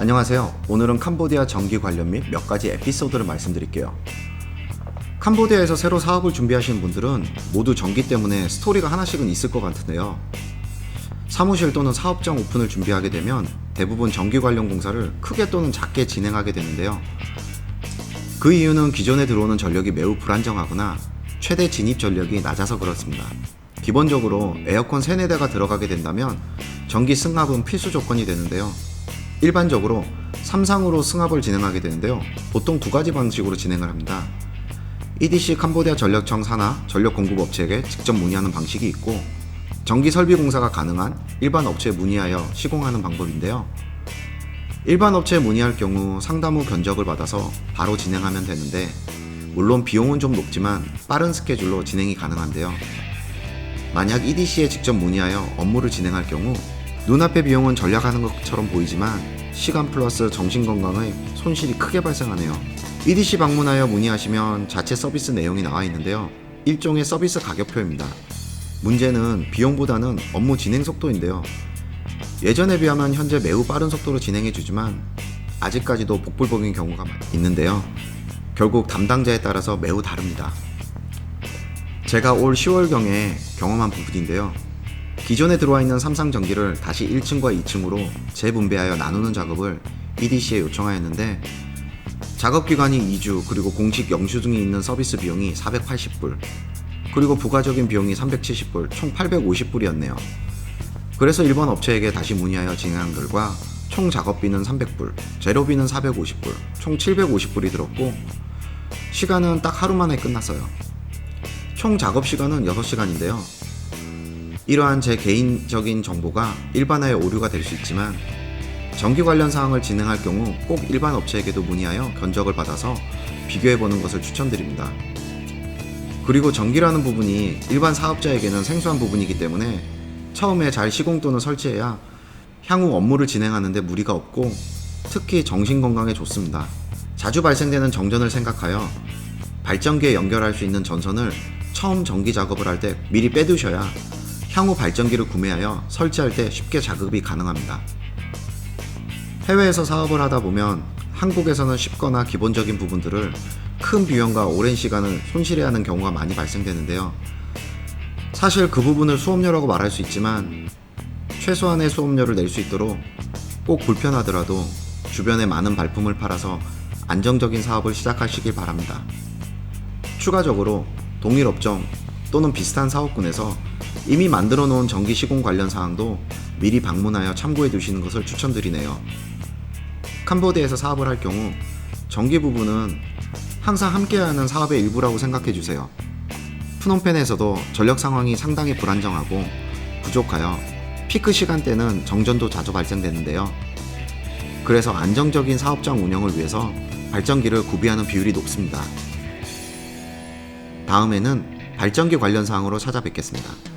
안녕하세요. 오늘은 캄보디아 전기 관련 및 몇 가지 에피소드를 말씀드릴게요. 캄보디아에서 새로 사업을 준비하시는 분들은 모두 전기 때문에 스토리가 하나씩은 있을 것 같은데요. 사무실 또는 사업장 오픈을 준비하게 되면 대부분 전기 관련 공사를 크게 또는 작게 진행하게 되는데요. 그 이유는 기존에 들어오는 전력이 매우 불안정하거나 최대 진입 전력이 낮아서 그렇습니다. 기본적으로 에어컨 3, 4대가 들어가게 된다면 전기 승합은 필수 조건이 되는데요. 일반적으로 3상으로 승합을 진행하게 되는데요. 보통 두 가지 방식으로 진행을 합니다. EDC 캄보디아 전력청 산하 전력공급업체에게 직접 문의하는 방식이 있고, 전기 설비 공사가 가능한 일반 업체에 문의하여 시공하는 방법인데요. 일반 업체에 문의할 경우 상담 후 견적을 받아서 바로 진행하면 되는데, 물론 비용은 좀 높지만 빠른 스케줄로 진행이 가능한데요. 만약 EDC에 직접 문의하여 업무를 진행할 경우 눈앞의 비용은 절약하는 것처럼 보이지만 시간 플러스 정신건강의 손실이 크게 발생하네요. EDC 방문하여 문의하시면 자체 서비스 내용이 나와 있는데요. 일종의 서비스 가격표입니다. 문제는 비용보다는 업무 진행 속도인데요. 예전에 비하면 현재 매우 빠른 속도로 진행해주지만 아직까지도 복불복인 경우가 있는데요. 결국 담당자에 따라서 매우 다릅니다. 제가 올 10월경에 경험한 부분인데요. 기존에 들어와 있는 3상 전기를 다시 1층과 2층으로 재분배하여 나누는 작업을 EDC에 요청하였는데, 작업기간이 2주 그리고 공식 영수증이 있는 서비스 비용이 480불, 그리고 부가적인 비용이 370불, 총 850불이었네요. 그래서 일본 업체에게 다시 문의하여 진행한 결과 총 작업비는 300불, 재료비는 450불, 총 750불이 들었고 시간은 딱 하루 만에 끝났어요. 총 작업시간은 6시간인데요. 이러한 제 개인적인 정보가 일반화의 오류가 될 수 있지만 전기 관련 사항을 진행할 경우 꼭 일반 업체에게도 문의하여 견적을 받아서 비교해보는 것을 추천드립니다. 그리고 전기라는 부분이 일반 사업자에게는 생소한 부분이기 때문에 처음에 잘 시공 또는 설치해야 향후 업무를 진행하는데 무리가 없고 특히 정신건강에 좋습니다. 자주 발생되는 정전을 생각하여 발전기에 연결할 수 있는 전선을 처음 전기 작업을 할 때 미리 빼두셔야 향후 발전기를 구매하여 설치할 때 쉽게 작업이 가능합니다. 해외에서 사업을 하다 보면 한국에서는 쉽거나 기본적인 부분들을 큰 비용과 오랜 시간을 손실해야 하는 경우가 많이 발생되는데요. 사실 그 부분을 수업료라고 말할 수 있지만 최소한의 수업료를 낼 수 있도록 꼭 불편하더라도 주변에 많은 발품을 팔아서 안정적인 사업을 시작하시길 바랍니다. 추가적으로 동일 업종 또는 비슷한 사업군에서 이미 만들어 놓은 전기 시공 관련 사항도 미리 방문하여 참고해 두시는 것을 추천드리네요. 캄보디아에서 사업을 할 경우 전기 부분은 항상 함께하는 사업의 일부라고 생각해 주세요. 프놈펜에서도 전력 상황이 상당히 불안정하고 부족하여 피크 시간대는 정전도 자주 발생되는데요. 그래서 안정적인 사업장 운영을 위해서 발전기를 구비하는 비율이 높습니다. 다음에는 발전기 관련 사항으로 찾아뵙겠습니다.